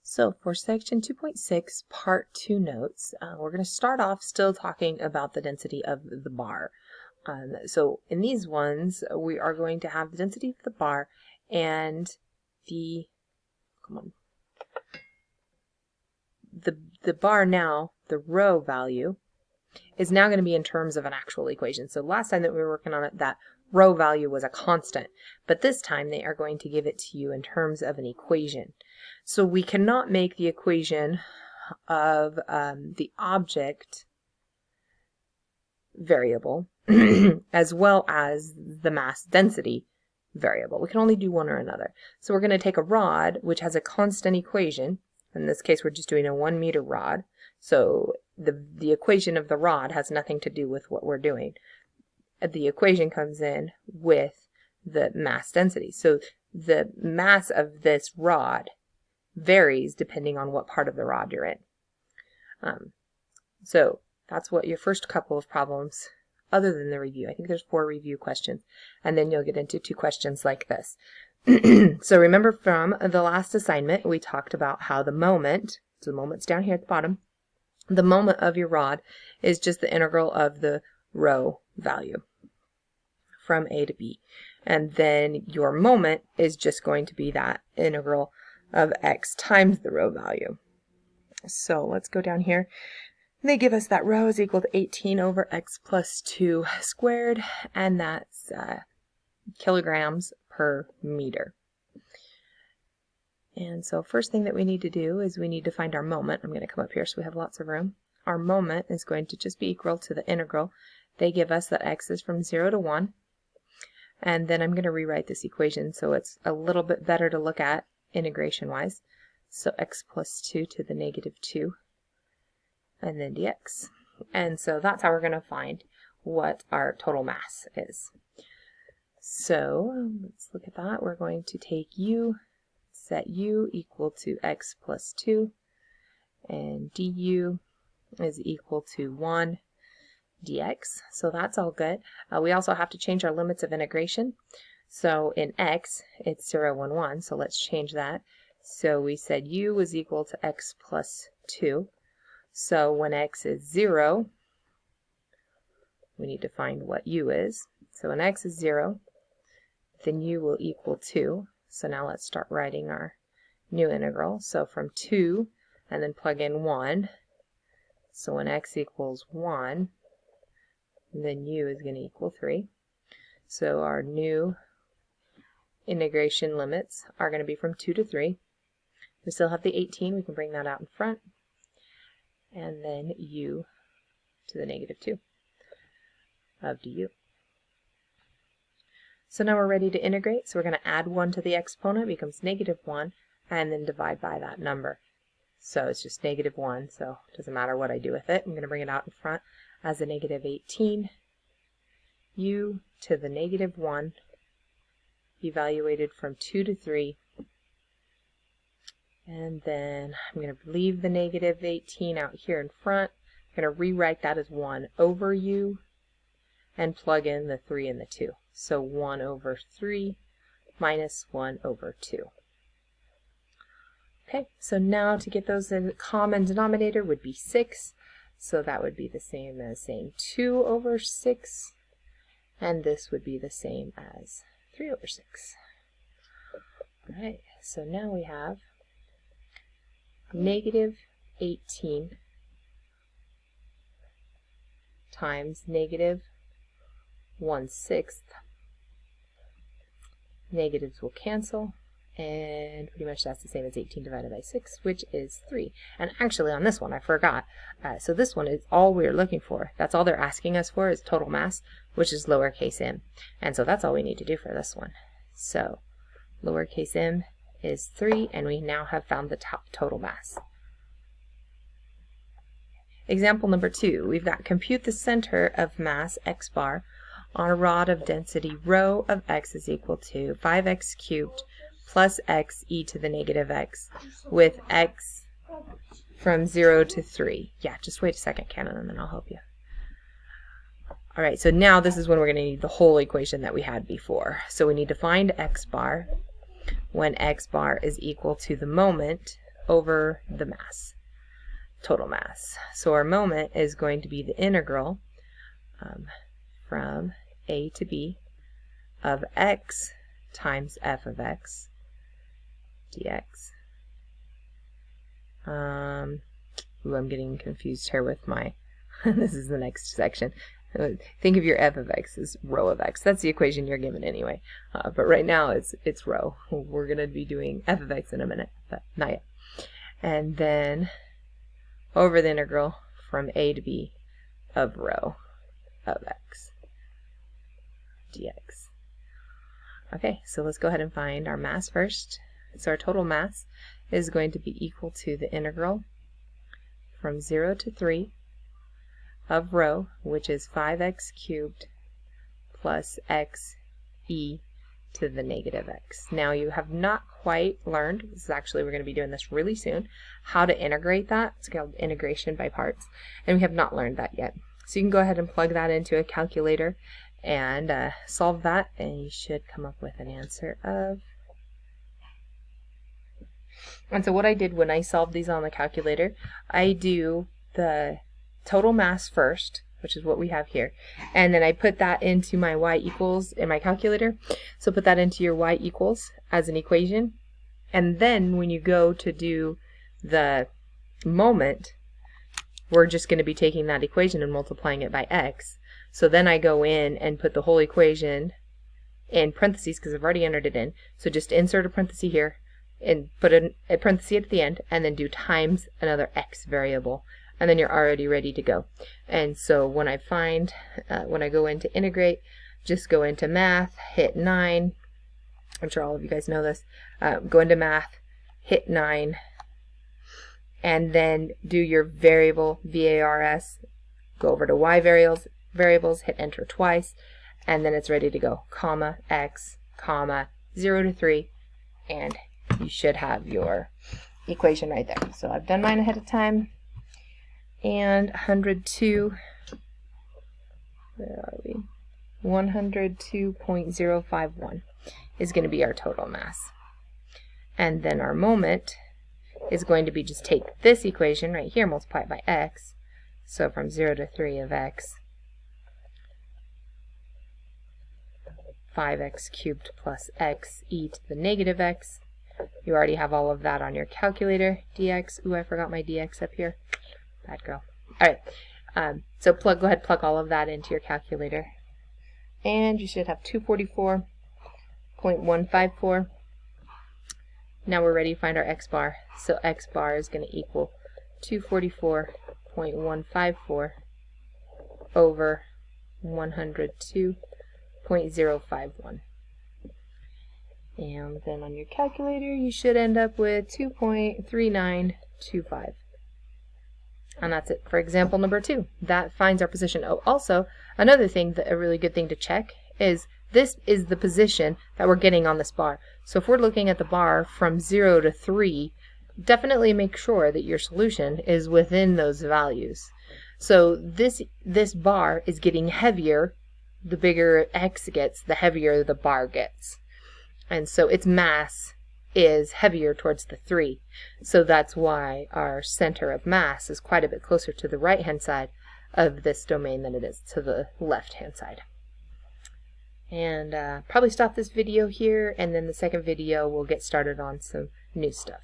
So for section 2.6, part 2 notes, we're going to start off still talking about the density of the bar. So in these ones, we are going to have the density of the bar and the bar now, the rho value, is now going to be in terms of an actual equation. So last time that we were working on it, that rho value was a constant, but this time they are going to give it to you in terms of an equation. So we cannot make the equation of the object variable as well as the mass density variable. We can only do one or another. So we're going to take a rod which has a constant equation. In this case, we're just doing a 1 meter rod. So the equation of the rod has nothing to do with what we're doing. The equation comes in with the mass density. So the mass of this rod varies depending on what part of the rod you're in. So that's what your first couple of problems, other than the review. I think there's 4 review questions, and then you'll get into 2 questions like this. So remember from the last assignment, we talked about how the moment, so the moment's down here at the bottom, the moment of your rod is just the integral of the rho value from A to B. And then your moment is just going to be that integral of x times the rho value. So let's go down here. They give us that rho is equal to 18 over x plus 2 squared, and that's kilograms per meter. And so first thing that we need to do is we need to find our moment. I'm going to come up here so we have lots of room. Our moment is going to just be equal to the integral. They give us that x is from 0 to 1. And then I'm going to rewrite this equation so it's a little bit better to look at integration-wise. So x plus 2 to the negative 2, and then dx. And so that's how we're going to find what our total mass is. So let's look at that. We're going to take u, set u equal to x plus 2, and du is equal to 1 dx. So that's all good. We also have to change our limits of integration. So in x, it's 0, 1, 1, so let's change that. So we said u was equal to x plus 2. So when x is 0, we need to find what u is. So when x is 0, then u will equal 2. So now let's start writing our new integral. So from 2, and then plug in 1. So when x equals 1, then u is going to equal 3. So our new integration limits are going to be from 2 to 3. We still have the 18. We can bring that out in front. And then u to the negative 2 of du. So now we're ready to integrate. So we're going to add 1 to the exponent. It becomes negative 1, and then divide by that number. So it's just negative 1, so it doesn't matter what I do with it. I'm going to bring it out in front as a negative 18 u to the negative 1, evaluated from 2 to 3. And then I'm going to leave the negative 18 out here in front. I'm going to rewrite that as 1 over u and plug in the 3 and the 2. So 1 over 3 minus 1 over 2. Okay, so now to get those in the common denominator would be 6. So that would be the same as saying 2 over 6. And this would be the same as 3 over 6. All right, so now we have negative 18 times negative 1/6. Negatives will cancel, and pretty much that's the same as 18 divided by 6, which is 3. And actually on this one, I forgot. So this one is all we're looking for. That's all they're asking us for is total mass, which is lowercase m. And so that's all we need to do for this one. So lowercase m is 3, and we now have found the total mass. Example number 2, we've got compute the center of mass x bar on a rod of density rho of x is equal to 5x cubed plus x e to the negative x with x from 0 to 3. Yeah, just wait a second, Cannon, and then I'll help you. All right, so now this is when we're going to need the whole equation that we had before. So we need to find x bar when x bar is equal to the moment over the mass, total mass. So our moment is going to be the integral from a to b of x times f of x dx. Ooh, I'm getting confused here with my, this is the next section. Think of your f of x as rho of x. That's the equation you're given anyway. But right now it's rho. We're going to be doing f of x in a minute, but not yet. And then over the integral from a to b of rho of x dx. Okay, so let's go ahead and find our mass first. So our total mass is going to be equal to the integral from 0 to 3 of rho, which is 5x cubed plus x e to the negative x. Now you have not quite learned, this is actually, we're going to be doing this really soon, how to integrate that. It's called integration by parts, and we have not learned that yet. So you can go ahead and plug that into a calculator and solve that, and you should come up with an answer of. And so what I did when I solved these on the calculator, I do the total mass first, which is what we have here, and then I put that into my y equals in my calculator. So put that into your y equals as an equation, and then when you go to do the moment, we're just going to be taking that equation and multiplying it by x. So then I go in and put the whole equation in parentheses because I've already entered it in. So just insert a parenthesis here and put a parenthesis at the end, and then do times another x variable, and then you're already ready to go. And so when I find, when I go into integrate, just go into math, hit 9. I'm sure all of you guys know this. Go into math, hit 9, and then do your variable VARS. Go over to y variables, hit enter twice, and then it's ready to go. Comma x, comma 0 to 3, and you should have your equation right there. So I've done mine ahead of time. And 102, where are we? 102.051 is going to be our total mass. And then our moment is going to be just take this equation right here, multiply it by x. So from 0 to 3 of x, 5x cubed plus x e to the negative x. You already have all of that on your calculator. dx, ooh, I forgot my dx up here. Bad girl. Alright, so go ahead, plug all of that into your calculator. And you should have 244.154. Now we're ready to find our x bar. So x bar is going to equal 244.154 over 102.051. And then on your calculator, you should end up with 2.3925. And that's it for example number 2. That finds our position. Oh, also, another thing, a really good thing to check is this is the position that we're getting on this bar. So if we're looking at the bar from 0 to 3, definitely make sure that your solution is within those values. So this bar is getting heavier. The bigger x gets, the heavier the bar gets. And so its mass is heavier towards the 3. So that's why our center of mass is quite a bit closer to the right-hand side of this domain than it is to the left-hand side. And probably stop this video here, and then the second video we'll get started on some new stuff.